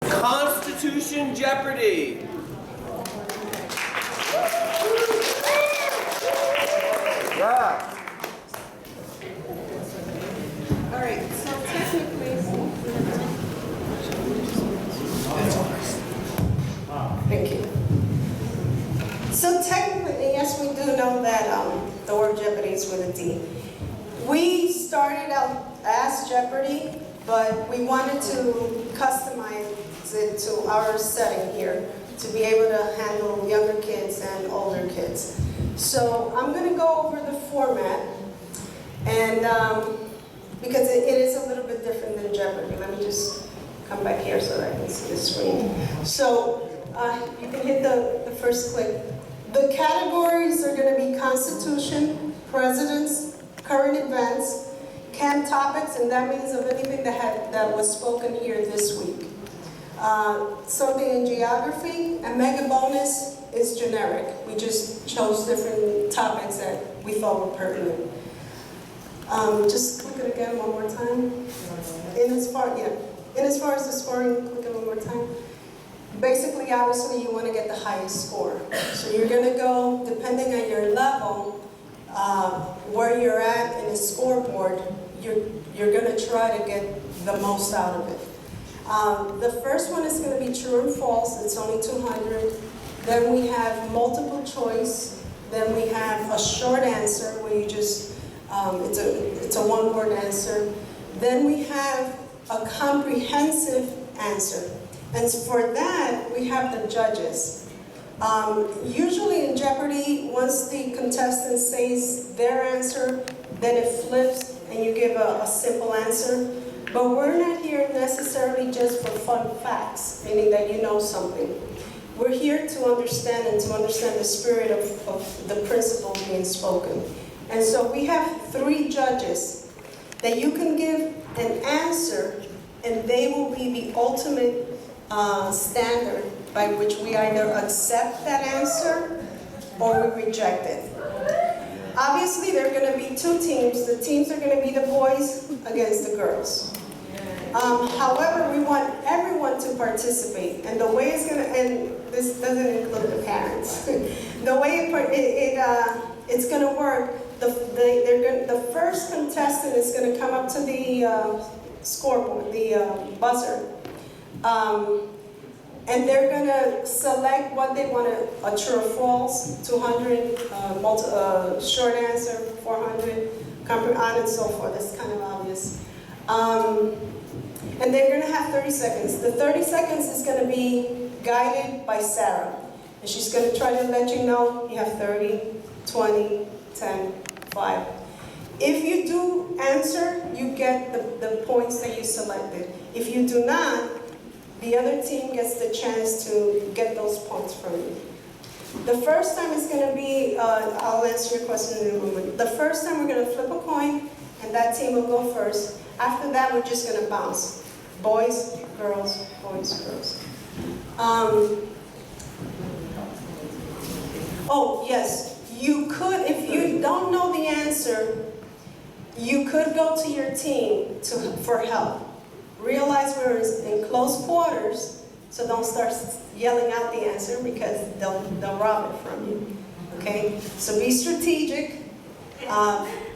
Constitution Jeopardy. Yeah. All right, so technically, thank you. So technically, yes, we do know that the word Jeopardy is with a D. We started out as Jeopardy, but we wanted to customize it to our setting here to be able to handle younger kids and older kids. So I'm going to go over the format, and because it is a little bit different than Jeopardy. Let me just come back here so that I can see the screen. So you can hit the first click. The categories are going to be Constitution, Presidents, Current Events, Camp Topics, and that means of anything that was spoken here this week. Something in geography, and Mega Bonus is generic. We just chose different topics that we thought were pertinent. Just click it again one more time. In as far as the scoring, click it one more time. Basically, obviously, you want to get the highest score. So you're going to go, depending on your level, where you're at in the scoreboard, you're going to try to get the most out of it. The first one is going to be true and false. It's only 200. Then we have multiple choice. Then we have a short answer where you just, it's a one-word answer. Then we have a comprehensive answer. And for that, we have the judges. Usually in Jeopardy, once the contestant says their answer, then it flips and you give a simple answer. But we're not here necessarily just for fun facts, meaning that you know something. We're here to understand and to understand the spirit of the principle being spoken. And so we have 3 judges that you can give an answer, and they will be the ultimate standard by which we either accept that answer or we reject it. Obviously, there are going to be 2 teams. The teams are going to be the boys against the girls. However, we want everyone to participate, and the way it's going to, and this doesn't include the parents, the way it's going to work, the first contestant is going to come up to the scoreboard, the buzzer, and they're going to select what they want a true or false, 200, short answer, 400, on and so forth. That's kind of obvious. And they're going to have 30 seconds. The 30 seconds is going to be guided by Sarah. And she's going to try to let you know you have 30, 20, 10, 5. If you do answer, you get the points that you selected. If you do not, the other team gets the chance to get those points from you. The first time is going to be, I'll answer your question in a moment. The first time we're going to flip a coin, and that team will go first. After that, we're just going to bounce. Boys, girls, boys, girls. Oh, yes. You could, if you don't know the answer, you could go to your team for help. Realize we're in close quarters, so don't start yelling out the answer because they'll rob it from you. Okay? So be strategic,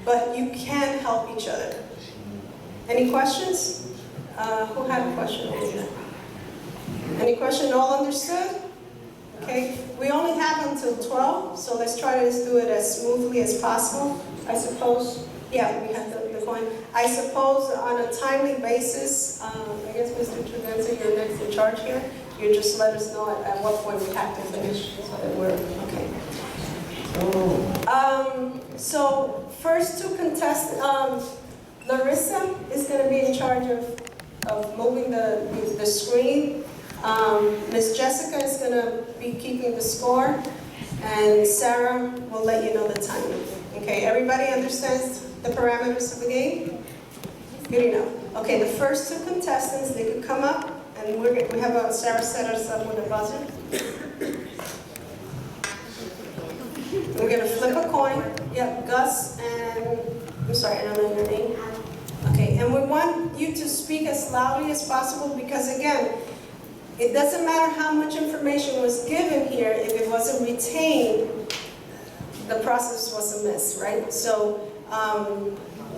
but you can help each other. Any questions? Who had a question over here? Any question? All understood? Okay. We only have until 12, so let's try to do it as smoothly as possible. I suppose, yeah, we have the coin. I suppose on a timely basis, I guess Mr. Trevenza, you're next in charge here. You just let us know at what point we have to finish so that we're, okay. So first 2 contestants, Larissa is going to be in charge of moving the screen. Miss Jessica is going to be keeping the score, and Sarah will let you know the timing. Okay, everybody understands the parameters of the game? Good enough. Okay, the first 2 contestants, they could come up, and we have Sarah set us up with a buzzer. We're going to flip a coin. Yep, Gus and, I'm sorry, I don't know your name. Okay, and we want you to speak as loudly as possible because, again, It doesn't matter how much information was given here, if it wasn't retained, the process was a mess, right? So,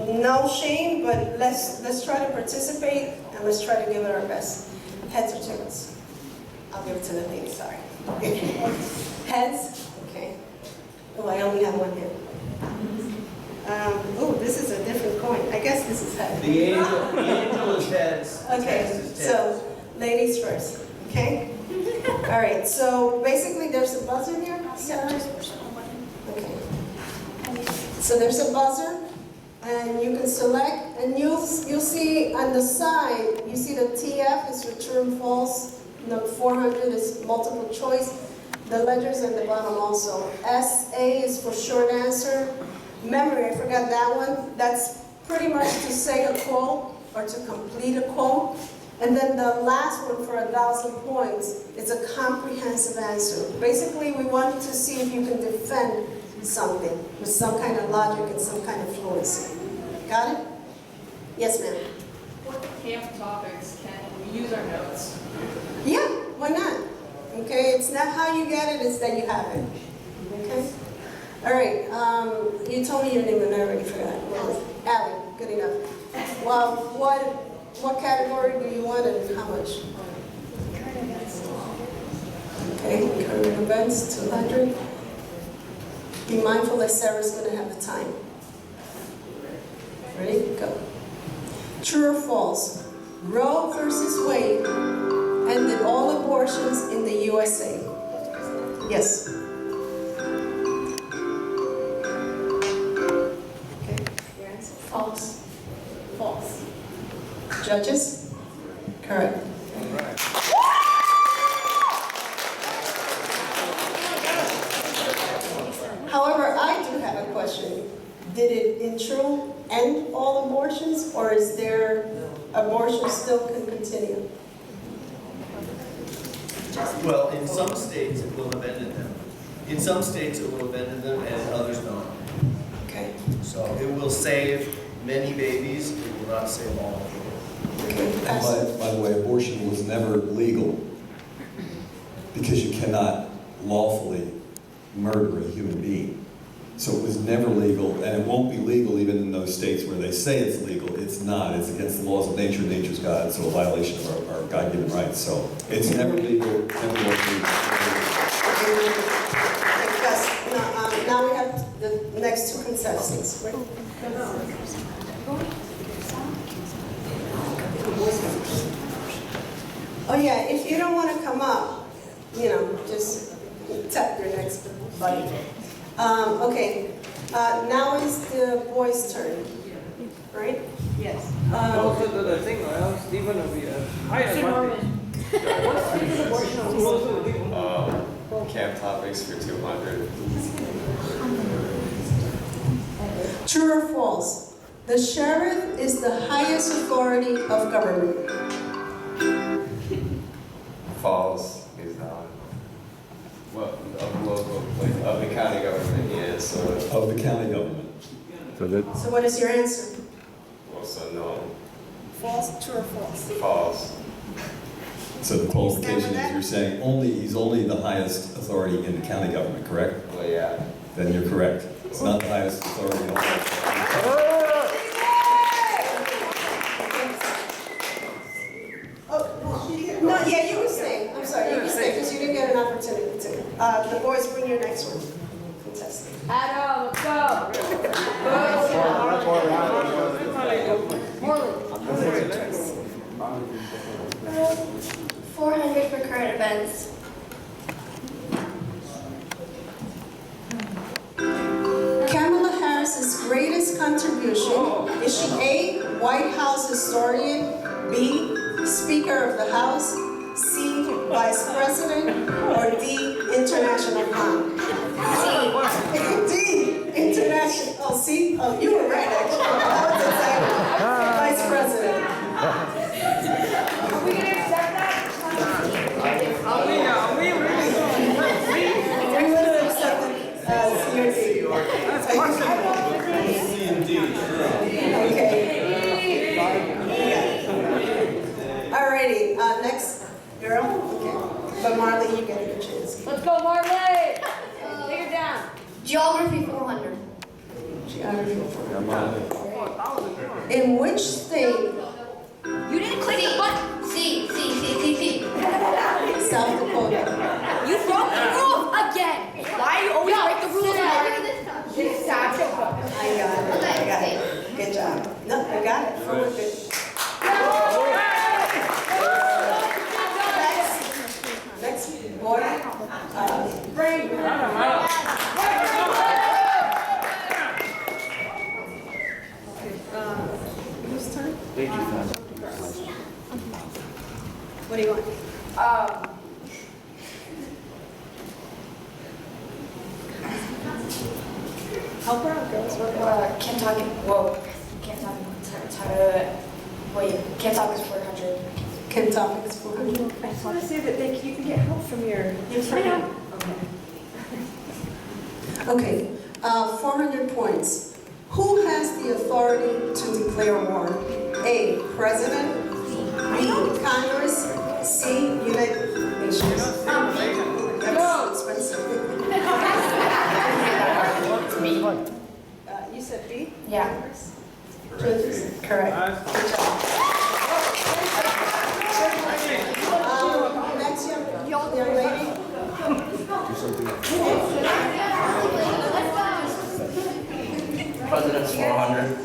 no shame, but let's try to participate and let's try to give it our best. Heads or tails? I'll give it to the lady, sorry. Heads? Okay. Oh, I only have one hand. Oh, this is a different coin. I guess this is head. The angel is heads. Okay, Heads is tails. so ladies first, okay? All right, so basically there's a buzzer here? Sarah? Okay. So there's a buzzer, and you can select, and you'll see on the side, you see the TF is for true and false, number 400 is multiple choice, the letters at the bottom also. SA is for short answer. Memory, I forgot that one. That's pretty much to say a quote or to complete a quote. And then the last one for 1,000 points, it's a comprehensive answer. Basically, we want to see if you can defend something with some kind of logic and some kind of fluency. Got it? Yes, ma'am. What camp topics can we use our notes? Yeah, why not? Okay, it's not how you get it, it's that you have it. Okay? All right, you told me your name and I already forgot. Allie, good enough. Well, what category do you want and how much? Current events. Okay, current events, 200. Be mindful that Sarah's going to have the time. Ready? Go. True or false? Roe versus Wade ended all abortions in the USA. Yes. Okay. Your answer? False. False. Judges? Correct. However, I do have a question. Did it in true end all abortions, or is there abortion still can continue? Well, in some states it will have ended them. In some states it will have ended them and others not. Okay. So it will save many babies, it will not save all. Okay. And by the way, abortion was never legal because you cannot lawfully murder a human being. So it was never legal, and it won't be legal even in those states where they say it's legal. It's not. It's against the laws of nature. Nature's God, so a violation of our God-given rights. So it's never legal, never was legal. Because now we have the next two contestants. Oh yeah, if you don't want to come up, just tap your next buddy. Okay, now is the boys' turn, right? Yes. Also, the thing, Stephen will be a high advantage. What's the abortion on Camp topics for 200. True or false? The sheriff is the highest authority of government. False. He's not. Well, of local, like, of the county government, he is. So, Of the county government. So what is your answer? well, so no. False, true or false? False. So the qualification is you're saying he's only the highest authority in the county government, correct? Well, yeah. Then you're correct. It's not the highest authority in all. No, yeah, you can stay. I'm sorry, you can stay because you didn't get an opportunity to. The boys, bring your next one. Contestant. Adam, go! Morley. 400 for current events. Kamala Harris's greatest contribution, is she A, White House historian, B, Speaker of the House, C, Vice President, or D, international con? D, international. Oh, see? Oh, you were right, actually. That was exactly Vice President. Are we going to accept that? We would have accepted C or D. C and D. Okay. Alrighty, next, Girl? Okay. But Marley, you get a good chance. Let's go, Marley! Take her down. Geography 400. Geography. In which state, You didn't click the button. C. South Dakota? You broke the rules again. Why do you always break the rules? I got it. Good job. No, I got it. Forward good. Next boy. Whose turn? What do you want? Help her out, girls. Kentucky. Whoa. Kentucky. Wait. Kentucky's 400. Kentucky is 400. I just want to say that you can get help from your friend. Okay, 400 points. Who has the authority to declare war? A, President. B, Congress. C, United Nations. That's expensive. You said B? Yeah. Judges? Correct. Good job. Next young lady. President's 400.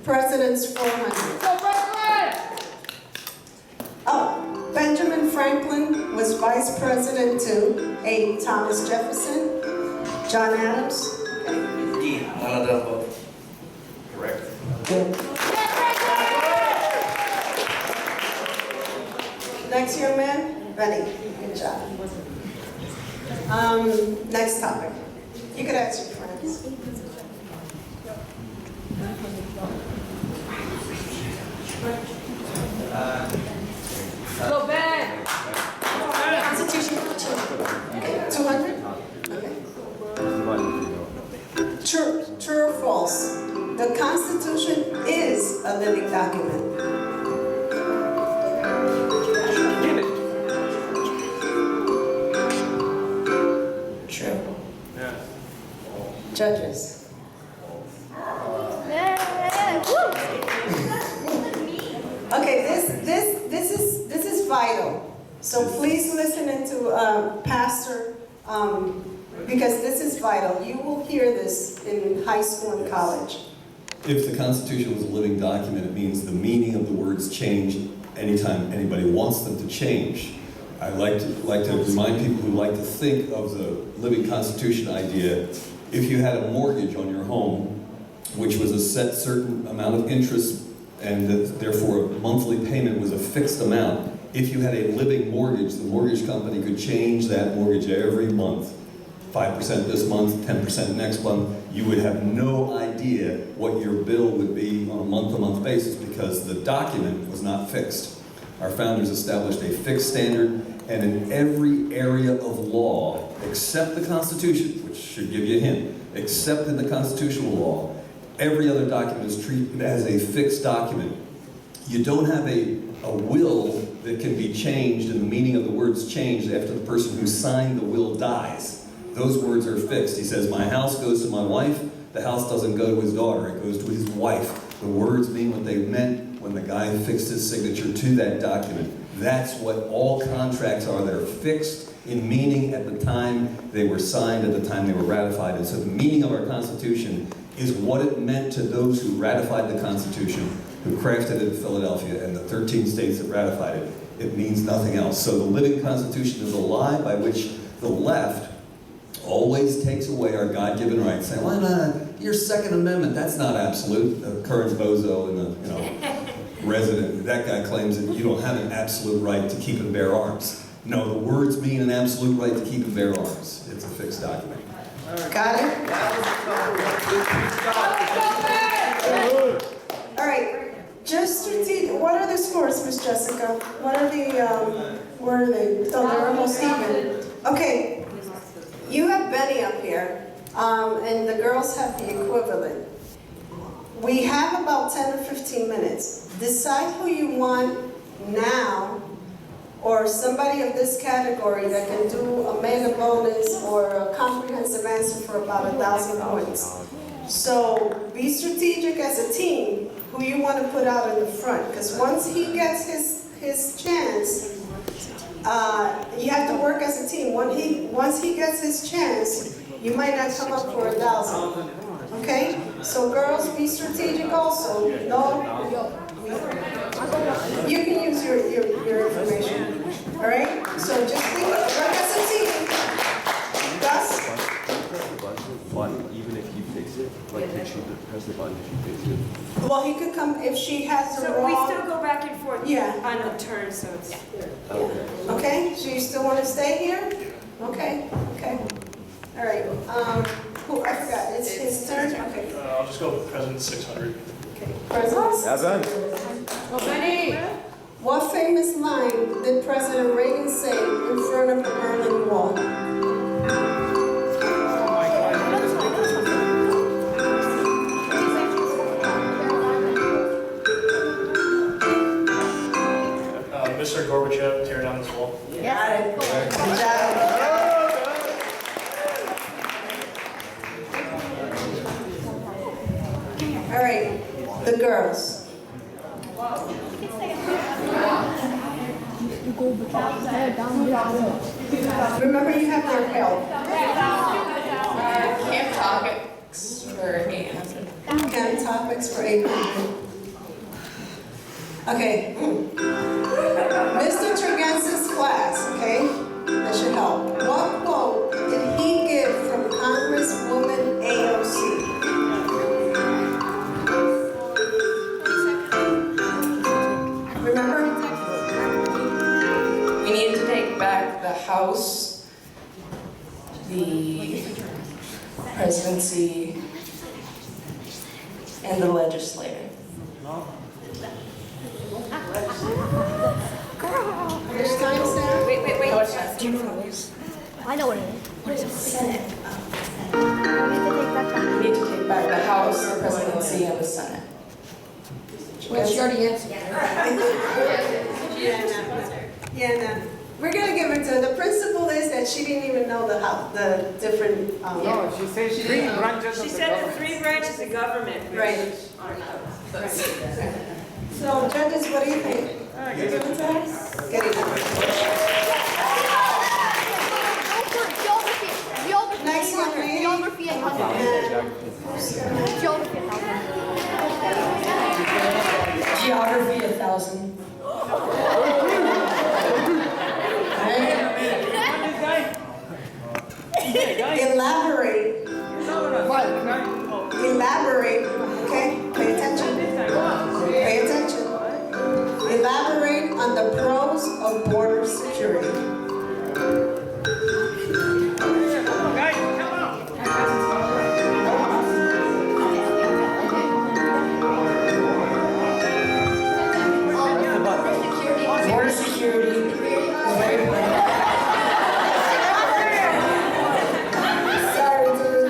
President's 400. Oh, Benjamin Franklin was vice president to A, Thomas Jefferson, John Adams. D, none of the above. Correct. Good. Next young man, Benny. Good job. Next topic. You could ask your friends. Go back. Constitution for children. 200? Okay. True or false? The Constitution is a living document. True. Judges. Okay, this is vital. So please listen into Pastor, because this is vital. You will hear this in high school and college. If the Constitution was a living document, it means the meaning of the words change anytime anybody wants them to change. I like to remind people who like to think of the living Constitution idea. If you had a mortgage on your home, which was a certain amount of interest, and that therefore a monthly payment was a fixed amount, if you had a living mortgage, the mortgage company could change that mortgage every month. 5% this month, 10% next month. You would have no idea what your bill would be on a month-to-month basis because the document was not fixed. Our founders established a fixed standard, and in every area of law, except the Constitution, which should give you a hint, except in the constitutional law, every other document is treated as a fixed document. You don't have a will that can be changed and the meaning of the words changed after the person who signed the will dies. Those words are fixed. He says, my house goes to my wife. The house doesn't go to his daughter. It goes to his wife. The words mean what they meant when the guy fixed his signature to that document. That's what all contracts are. They're fixed in meaning at the time they were signed, at the time they were ratified. And so the meaning of our Constitution is what it meant to those who ratified the Constitution, who crafted it in Philadelphia, and the 13 states that ratified it. It means nothing else. So the living Constitution is a lie by which the left always takes away our God-given rights, saying, well, your Second Amendment, that's not absolute. The current bozo and the resident, that guy claims that you don't have an absolute right to keep and bear arms. No, the words mean an absolute right to keep and bear arms. It's a fixed document. Got it? All right, just strategic. What are the scores, Miss Jessica? What are the, where are they? Oh, they're almost even. Okay, you have Benny up here, and the girls have the equivalent. We have about 10 or 15 minutes. Decide who you want now, or somebody of this category that can do a mega bonus or a comprehensive answer for about 1,000 points. So be strategic as a team who you want to put out in the front, because once he gets his chance, you have to work as a team. Once he gets his chance, you might not come up for 1,000. Okay? So girls, be strategic also. No, you can use your information. All right? So just think, work as a team. Gus? Press the button even if you fix it. Like, can she press the button if you fix it? Well, he could come if she has the So we wrong. still go back and forth Yeah. on the turn, so it's. Okay. Okay, so you still want to stay here? Okay, okay. All right, who, I forgot, it's his turn? Okay. I'll just go with President 600. Okay. President. Yeah, done. What famous line did President Reagan say in front of the Berlin Wall? Mr. Gorbachev, tear down this wall. Got it. Good job. All right, the girls. Remember, you have their help. Camp topics for 800. 10 topics for 800. Okay. Mr. Tregensis' class, okay? That should help. What quote did he give from Congresswoman AOC? Remember? We need to take back the House, the presidency, and the legislature. There's time, Sarah? Wait. I know what it is. What is it? Senate. We need to take back the House, the presidency, and the Senate. Well, she already answered. Yeah, no. We're gonna give it to her. The principle is that she didn't even know the different. No, she said three branches of She the said the government. 3 branches of government. which Right. are not. So, judges, what do you think? You give it to her? Get it. Geography. Next one, please. Geography and Geography and Geography, 1,000. Elaborate. Elaborate. Okay? Pay attention. Pay attention. Elaborate on the pros of border security. Border security is very important. Sorry, dude.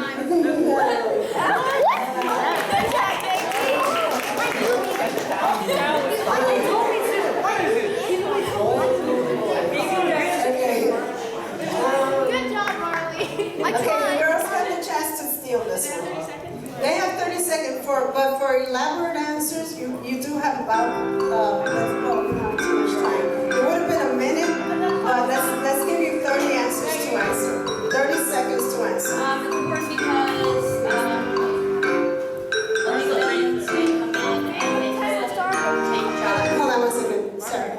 Okay. Good job, Marley. I Okay, the tried. girls have the chance to steal this one. They have 30 seconds but for elaborate answers, you do have about, let's go, we don't have too much time. It would have been a minute, but let's give you 30 answers to answer. 30 seconds to answer. Of course, because illegal aliens may come in and they could take jobs. Hold on one second, sorry.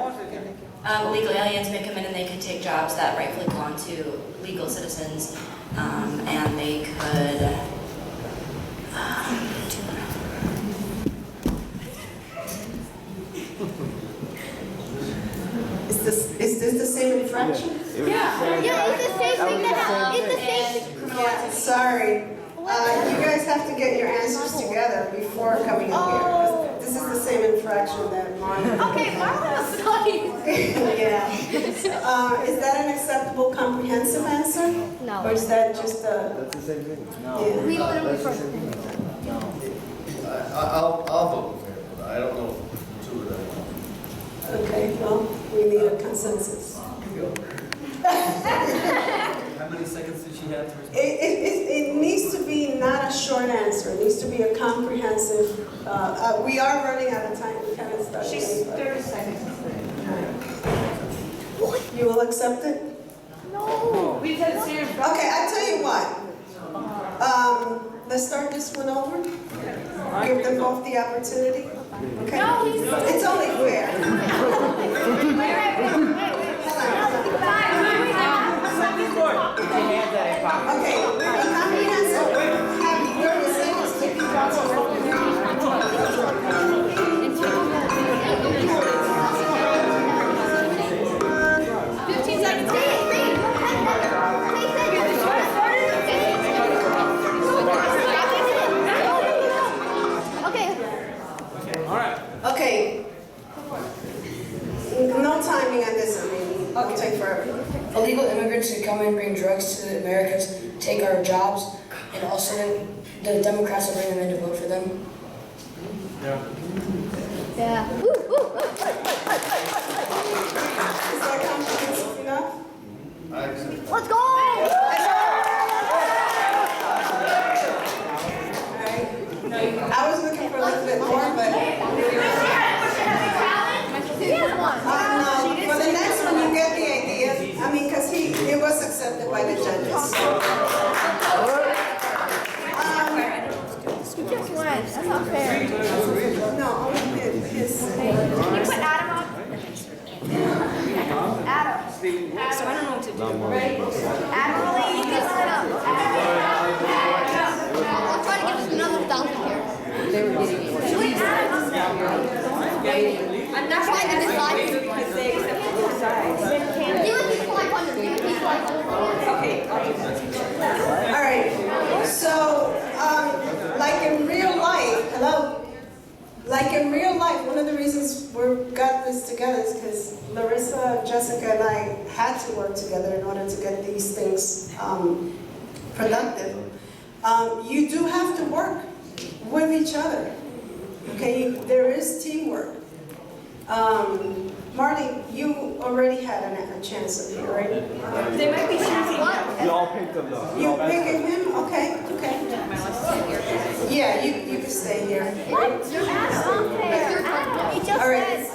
Illegal aliens may come in and they could take jobs that rightfully belong to legal citizens, and they could. Is this the same infraction? Yeah, it's the same thing that it's the same. Yeah, sorry. You guys have to get your answers together before coming up here. 'Cause this is the same infraction that Marlon. Okay, Marley was funny. Yeah. Is that an acceptable comprehensive answer? No. Or is that just a? That's the same thing. Yeah. We literally first. I'll vote in favor of that. I don't know two of them. Okay, well, we need a consensus. How many seconds did she have to respond? It needs to be not a short answer. It needs to be a comprehensive. We are running out of time. We kind of started. She's 30 seconds. You will accept it? No. We said it's here. Okay, I tell you what. Let's start this one over. Give them both the opportunity. Okay? No, It's only fair. Okay, a comprehensive, have 30 seconds to be Okay. No timing on this, I mean, it'll take forever. Illegal immigrants who come and bring drugs to the Americas take our jobs, and all of a sudden the Democrats will bring them in to vote for them. Yeah. Is that comprehensive enough? Let's go! Alright. I was looking for a little bit more, but. No, for the next one, you get the idea. I mean, because it was accepted by the judges. You just went. That's not fair. No, only his. Can you put Adam on? Adam. So I don't know what to do. Right? Adam, please. I'll try to give us another thousand here. They were getting it. Wait, Adam. I'm not trying to decide because they accepted your size. Give us 500. Give us 500. Okay. All right. So, like in real life, hello? Like in real life, one of the reasons we got this together is because Larissa, Jessica, and I had to work together in order to get these things productive. You do have to work with each other. Okay, there is teamwork. Marley, you already had a chance up here, right? They might be choosing them. You all picked them though. You picking him? Okay, okay. Yeah, you can stay here. What? You're Adam. Adam. He just All right.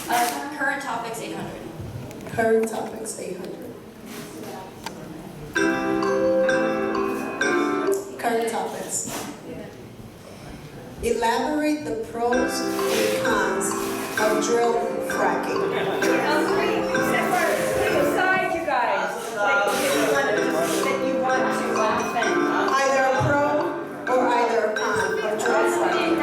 said. Current topics 800. Current topics 800. Current topics. Elaborate the pros and cons of drill fracking. Except for put aside, you guys. Like, that you want to defend. Either a pro or either a con of drill fracking.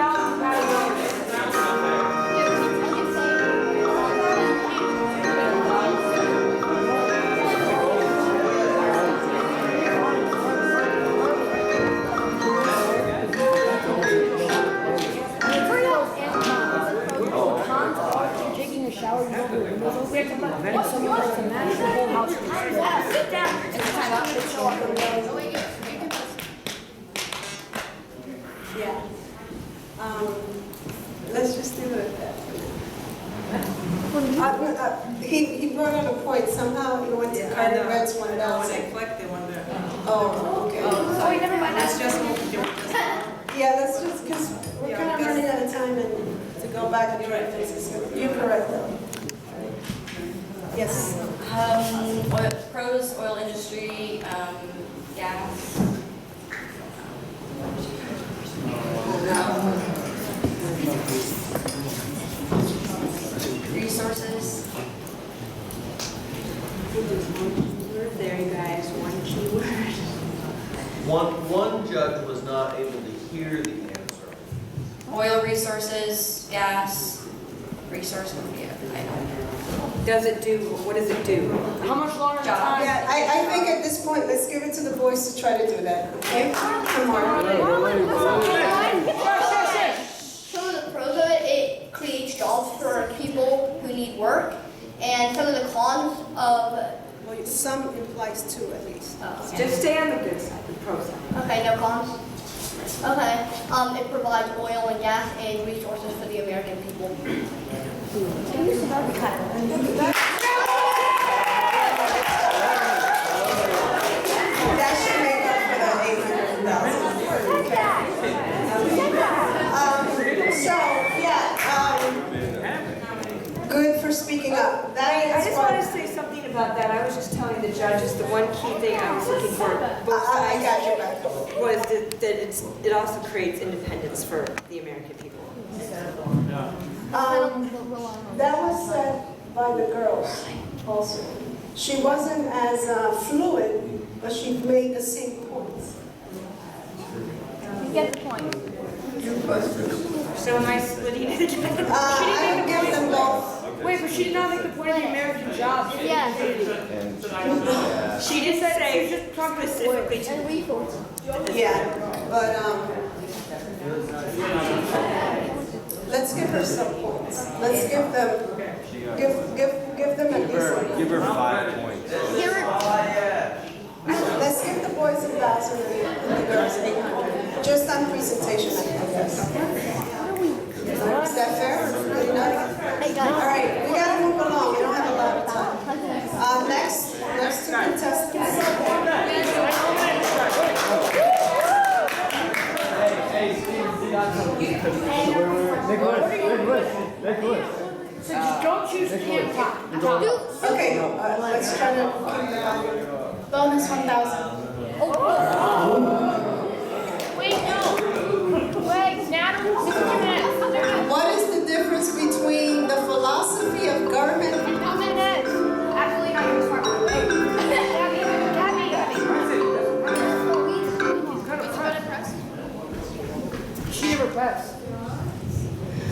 Yeah. Let's just do it. He brought out a point. Somehow he went to Carter Red's one down. When they click, they wonder. Oh, okay. Oh, never mind. That's just what we do. Yeah, that's just because we're kind of running out of time and to go back and try to fix this. You're correct though. Yes. Pros, oil industry, gas. Resources. Word there, you guys. One key word. One judge was not able to hear the answer. Oil resources, gas, resources, yeah, I know. Does it do, what does it do? How much longer time? Yeah, I think at this point, let's give it to the boys to try to do that, okay? Come on. Some of the pros of it, it creates jobs for people who need work, and some of the cons of. Well, some implies two at least. Just stay on the good side, the pro side. Okay, no cons. Okay, it provides oil and gas and resources for the American people. That should make up for the 800,000. So, yeah, good for speaking up. That I is just what- want to say something about that. I was just telling the judges, the one key thing I was looking for, both I sides, got your back. was that it also creates independence for the American people. That was said by the girls also. She wasn't as fluid, but she made the same points. You get the point. So am I splitting it again? I would give them both. Wait, but she did not make the point of the American jobs. Yeah. She did say just specifically to And lethal. Yeah, but let's give her some points. Let's give them at least. Give her 5 points. Let's give the boys 1,000 and the girls 800. Just on presentation, I guess. Is that fair? Good enough? All right, we gotta move along. We don't have a lot of time. Next two contestants. So just don't choose the camp top. Okay, let's try to keep the bonus 1,000. Wait, no. Wait, Natalie, What is the difference between the philosophy of government? Actually, not your smart one. Wait. She never pressed.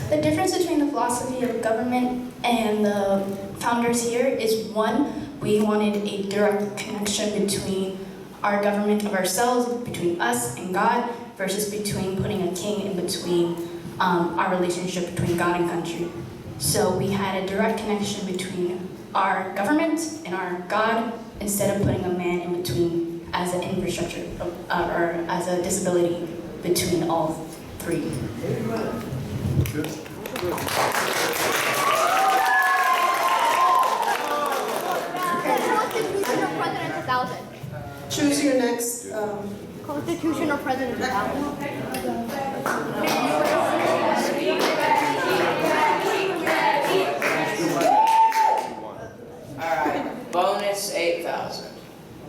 The difference between the philosophy of government and the founders here is one, we wanted a direct connection between our government of ourselves, between us and God, versus between putting a king in between our relationship between God and country. So we had a direct connection between our government and our God instead of putting a man in between as an infrastructure or as a disability between all three. Constitution or President 1000? Choose your next. Constitution or President 1000? Alright, bonus 8,000.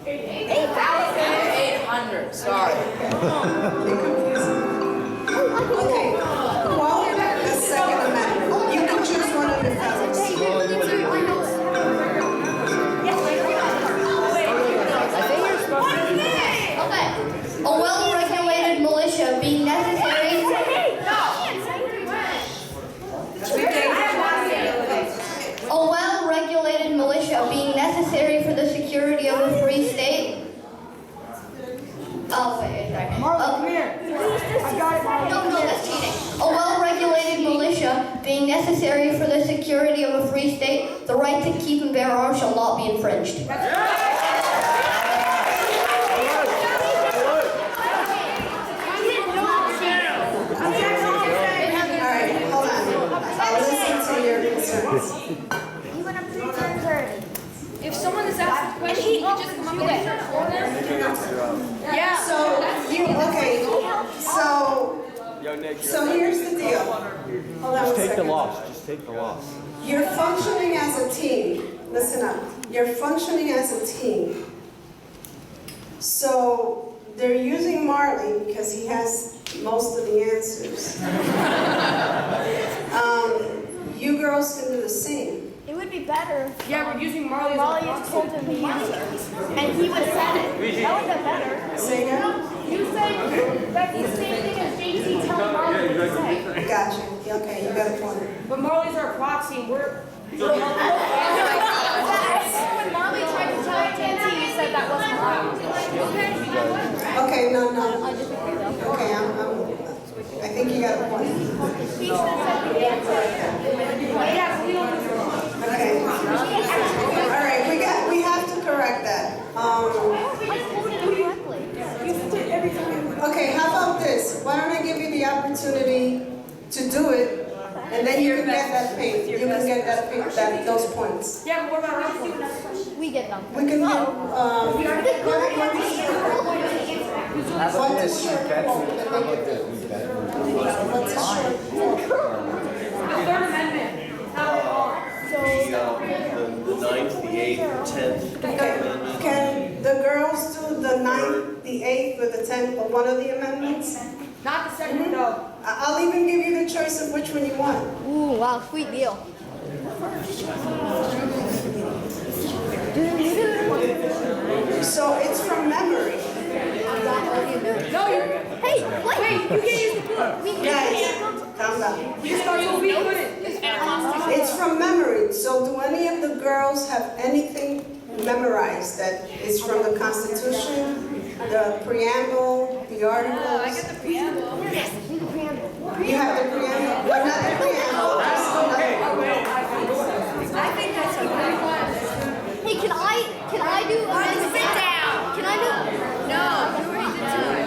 800, sorry. Okay, well, the second amendment. You can choose one of the fellows. Okay. A well-regulated militia being necessary. A well-regulated militia being necessary for the security of a free state. Oh, wait, Marlon, come here. I got it, Marlon. No, that's cheating. A well-regulated militia being necessary for the security of a free state, the right to keep and bear arms shall not be infringed. Alright, hold on. I'll listen to your concerns. If someone is asked a question, you just come up with it for them. Yeah. So, okay, so here's the deal. Hold on Just one take the second. loss. Just take the loss. You're functioning as a team. Listen up. You're functioning as a team. So they're using Marley because he has most of the answers. You girls can do the same. It would be better. Yeah, we're using Marley as a Molly proxy. has told him the answer, and he would have said it. That would have been better. Say again? You said that's the same thing as JT telling Molly what to say. Gotcha. Okay, you got a point. But Marley's our proxy, and we're... When Molly tried to tell JT, you said that wasn't right. Okay, no. I disagree though. Okay, I think you got a point. He should have said the answer. Yeah, we don't... Okay. All right, we have to correct that. Okay, how about this? Why don't I give you the opportunity to do it, And then you can get that paid, you can get those points. Yeah, but what about our points? We get them. We can get, Have a What's finish, a short catch quote? it. How about this? We bet. What's a short quote? The Third Amendment. The 9th, the 8th, 10th Amendment. Can the girls do the 9th, the 8th, or the 10th, or one of the amendments? Not the second, no. I'll even give you the choice of which one you want. Ooh, wow, sweet deal. So it's from memory. No, you. Hey, wait. Wait, you can't use the book. Guys, calm down. We couldn't. It's from memory. So do any of the girls have anything memorized that is from the Constitution, the preamble, the articles? I get the preamble. You have the preamble, but not the preamble. Just I think that's okay. Hey, can I do? Sit down. Can I do? No, you already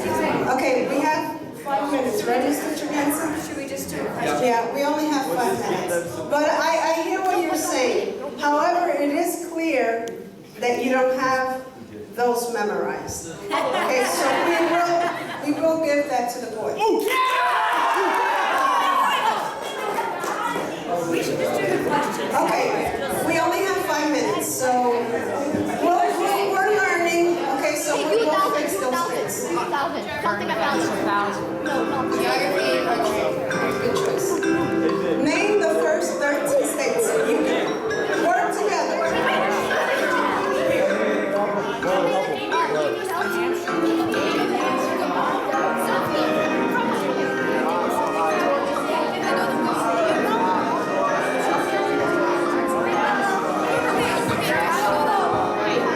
did. Okay, we have 5 minutes, right, Mr. Chiganza? Should we just do it? Yeah, we only have 5 minutes. But I hear what you're saying. However, it is clear that you don't have those memorized. Okay, so we will give that to the boys. We should just do the question. Okay, we only have 5 minutes, so we're learning. Okay, so we will fix those things. 2,000. Something about 1,000. No, Geography, good choice. Name the first 13 states. You can work together.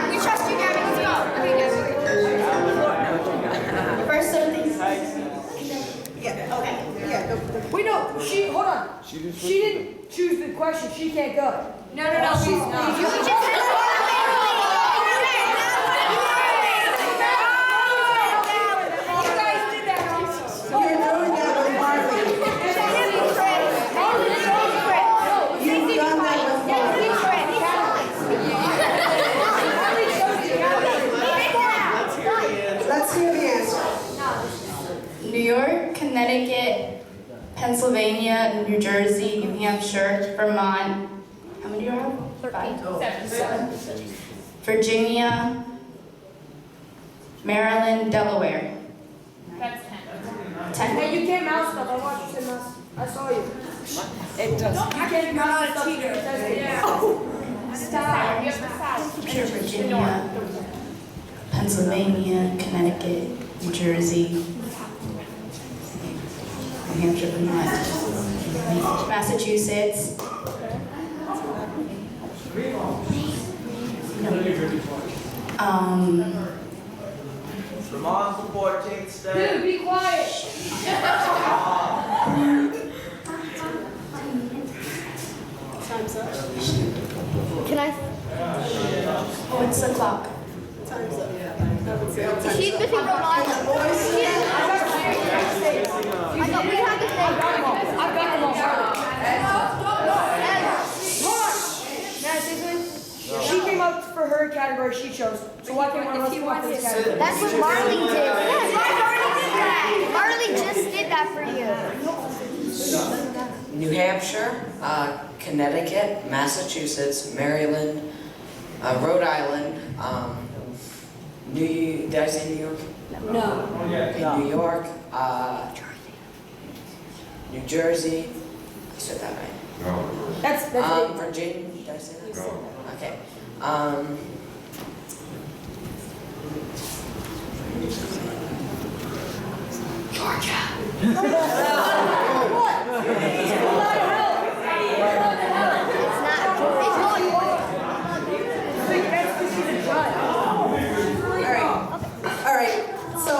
We trust you, Gabby. Let's go. Okay, yes. First 13. Yeah, okay. Yeah, go. Wait, no. Hold on. She didn't choose the question. She can't go. No. She's not. You just You're doing that with Marley. You've done that before. Let's hear the answer. New York, Connecticut, Pennsylvania, New Jersey, New Hampshire, Vermont. How many do you have? 7. Virginia, Maryland, Delaware. That's 10. Hey, you can't mouse stuff. I watched you say mouse. I saw you. It does. You can't mouse stuff. Yeah. Stop. Virginia, Pennsylvania, Connecticut, New Jersey, New Hampshire, Vermont, Massachusetts. Vermont's the 14th state. Dude, be quiet. Time's up. Can I? What's the clock? Time's up. She's missing Rhode Island. We have to say. I've got them all. Hold on. May I say something? She came up for her category she chose. So why can't one of us come up for this category? That's what Marley did. Yes, Marley just did that for you. New Hampshire, Connecticut, Massachusetts, Maryland, Rhode Island, did I say New York? No. Okay, New York, New Jersey, I said that right. That's it. Virginia, did I say that? Okay. Georgia. All right. So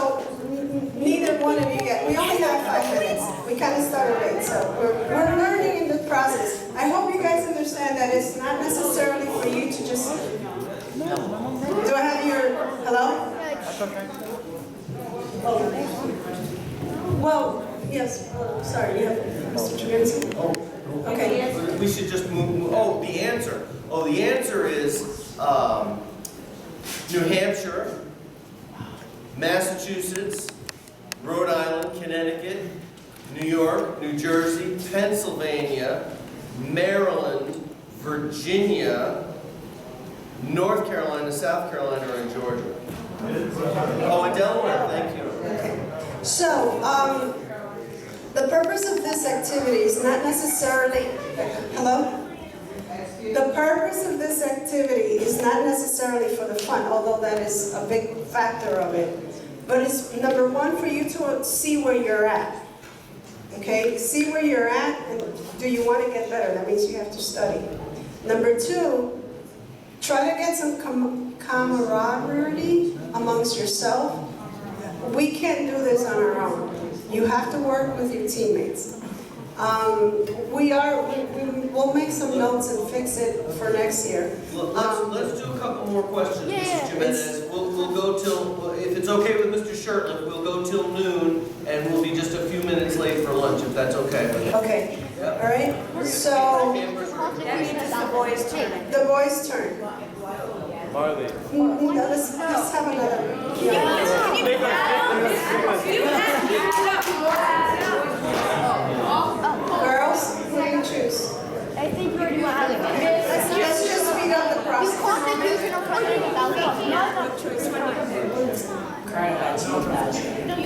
neither one of you get. We only have 5 minutes. We kind of started late, so we're learning in the process. I hope you guys understand that it's not necessarily for you to just. Do I have your hello? Well, Yes, sorry, you have Mr. Tremaine? Okay. We should just move, the answer. Oh, the answer is New Hampshire, Massachusetts, Rhode Island, Connecticut, New York, New Jersey, Pennsylvania, Maryland, Virginia, North Carolina, South Carolina, and Georgia. Oh, and Delaware, thank you. Okay. So, the purpose of this activity is not necessarily, hello? The purpose of this activity is not necessarily for the fun, although that is a big factor of it. But it's, number one, for you to see where you're at. Okay? See where you're at, and do you want to get better? That means you have to study. Number two, try to get some camaraderie amongst yourself. We can't do this on our own. You have to work with your teammates. We'll make some notes and fix it for next year. Let's do a couple more questions, Mrs. Jimenez. We'll go till, if it's okay with Mr. Shirtliff, we'll go till noon, and we'll be just a few minutes late for lunch, if that's okay. Okay. Yep. All right. So That means it's the boys' turn. the boys' turn. Marley. Let's have another. Girls, who do you choose? I think you already went out of it. Let's just speed up the process. Constitutional president without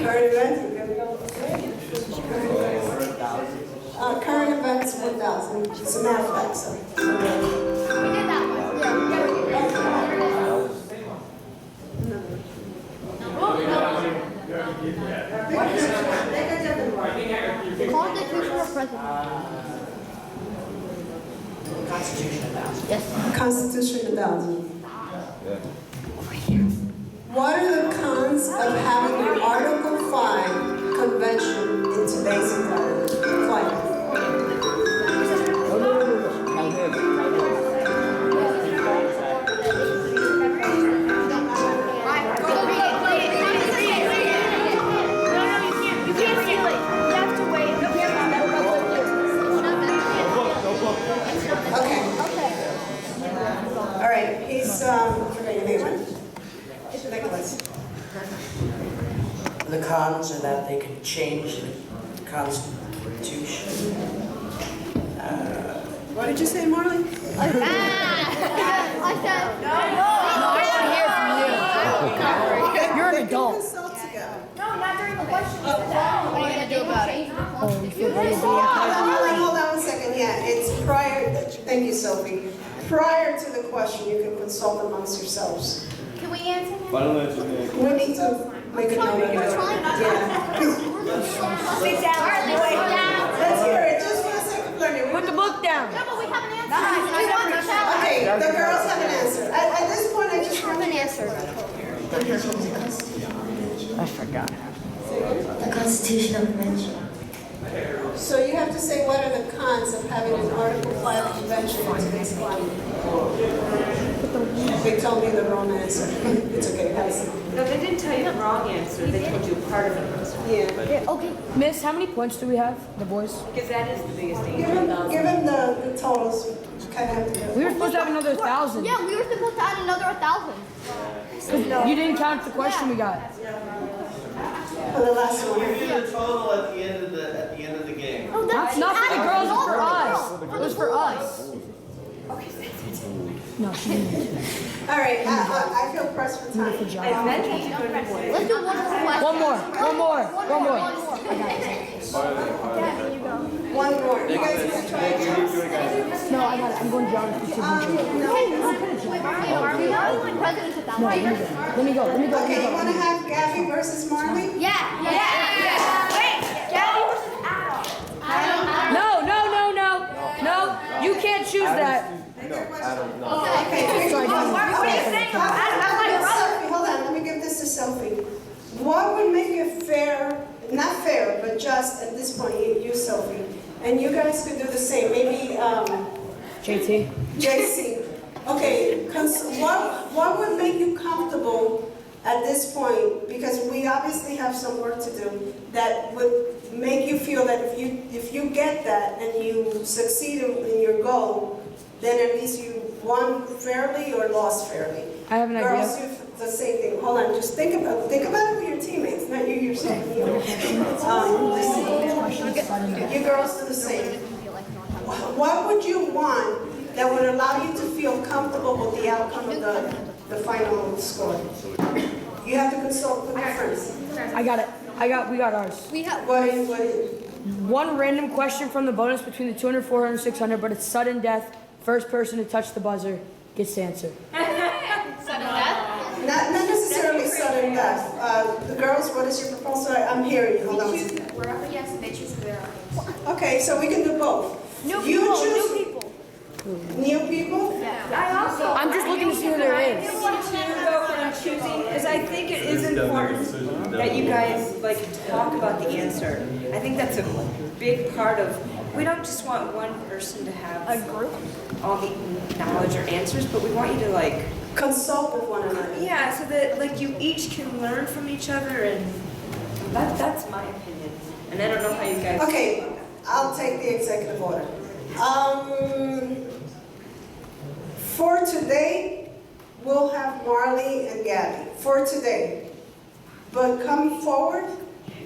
Current events. Current events 1,000. It's a matter of fact, so. We did that one. Constitutional president. Yes. Constitution 1,000. What are the cons of having an Article 5 convention in today's climate? All right, he's, forget your name, right? Nicholas. The cons are that they can change the Constitution. What did you say, Marley? I said, no, I want to hear from you. You're an adult. Consult together. No, not during the question. what are you going to do about it? Hold on 1 second, yeah, it's prior, thank you, Sophie. Prior to the question, you can consult amongst yourselves. Can we answer him? We need to make a note of it. Yeah. Sit down. Let's hear it, just for the sake of learning. Put the book down. No, but we have an answer. Okay, the girls have an answer. At this point, I just want An answer. I forgot. The Constitutional Convention. So you have to say what are the cons of having an Article 5 convention in today's climate? They told me the wrong answer. It's okay, guys. No, they didn't tell you the wrong answer. They told you part of it. Yeah. Okay. Miss, how many points do we have, the boys? Because that is the biggest thing. Give him the totals. Kind of. We were supposed to have another 1,000. Yeah, we were supposed to add another 1,000. You didn't count the question we got. For the last one. We'll give you the total at the end of the game. Oh, That's not for the girls, it's for us. It was for us. No, she didn't. All right, I feel pressed for time. Let's do one more question. One more. One more. You guys want to try it? No, I got it. I'm going geography too. President's 1,000. Let me go. Okay, you want to have Gabby versus Marley? Yeah. Wait, Gabby versus Adam. No. You can't choose that. Okay. What are you saying? Sophie, hold on, let me give this to Sophie. What would make it fair, not fair, but just at this point, you Sophie, and you guys could do the same, maybe JT. JC. Okay, what would make you comfortable at this point, because we obviously have some work to do, that would make you feel that if you get that and you succeed in your goal, then at least you won fairly or lost fairly. I have an Girls idea. do the same thing. Hold on, just think about it with your teammates, not you yourself. You girls do the same. What would you want that would allow you to feel comfortable with the outcome of the final score? You have to consult with your friends. I got it. We got ours. What is? One random question from the bonus between the 200, 400, 600, but it's sudden death. First person to touch the buzzer gets to answer. Sudden death? Not necessarily sudden death. The girls, what is your proposal? I'm hearing you. Hold on. We're up against bitches who are. Okay, so we can do both. New You choose people. new people? I'm just looking to see who there is. I want to go from choosing, because I think it is important that you guys like talk about the answer. I think that's a big part of, we don't just want one person to have a group, all the knowledge or answers, but we want you to like consult with one another. Yeah, so that like you each can learn from each other, and that's my opinion. And I don't know how you guys. Okay, I'll take the executive order. For today, we'll have Marley and Gabby. For today. But come forward,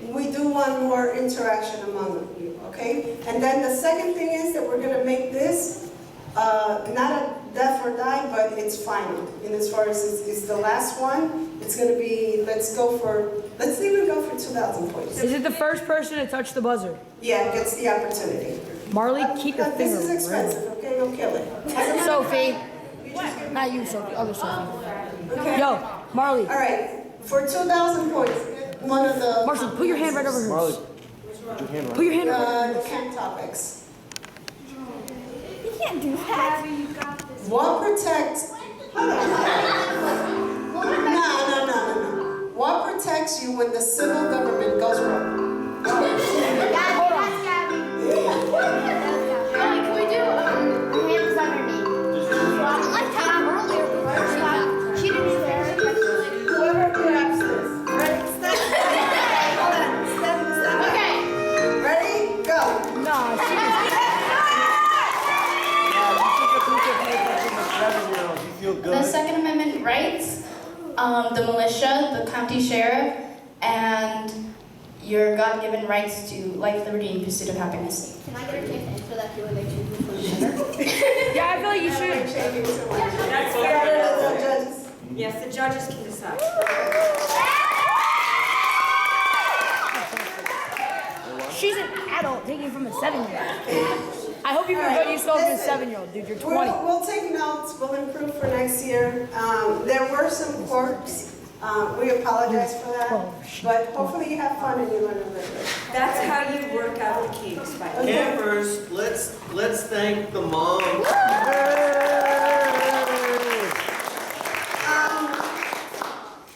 we do want more interaction among you, okay? And then the second thing is that we're gonna make this not a death or die, but it's final. And as far as it's the last one, it's gonna be, let's even go for 2,000 points. Is it the first person to touch the buzzer? Yeah, gets the opportunity. Marley, keep your finger. This is expensive, okay? Don't kill it. Sophie. Not you, Sophie. Other Sophie. Okay. Yo, Marley. All right, for 2,000 points, one of the... Marshall, put your hand right over hers. Put your hand over the camp topics. You can't do that. What protects... No. What protects you when the civil government goes wrong? Hold on. Can we do hands underneath? I had earlier, but she didn't swear. Whoever grabs this. Ready? Step. Okay. Ready? Go. No, she The Second Amendment rights, the militia, the county sheriff, and your God-given rights to life, liberty, and pursuit of happiness. Can I get a tip to answer that too, or they choose which one is better? Yeah, I feel like you should. That's yes, the judges can decide. She's an adult taking from a 7-year-old. I hope you forgot you spoke to a 7-year-old, dude. You're 20. We'll take notes. We'll improve for next year. There were some quirks. We apologize for that. But hopefully you have fun and you learn a little bit. That's how you work out the kinks. Campers, let's thank the moms.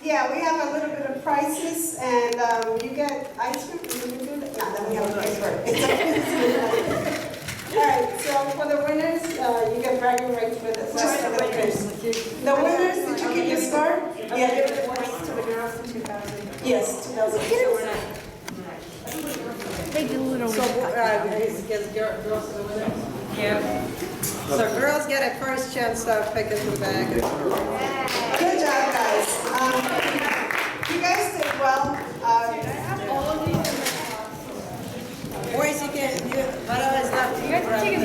Yeah, we have a little bit of prices, and you get ice cream. You can do that. No, then we have a price for it. All right, so for the winners, you get bragging rights with us. Just for the winners. The winners, did you get your star? Yeah, they were the points to the girls in 2000. Yes, 2000. They do little. So, girls are the winners? Yeah. So girls get a first chance to pick into the bag. Good job, guys. You guys did well. Boys, you can, whatever is left. You guys are taking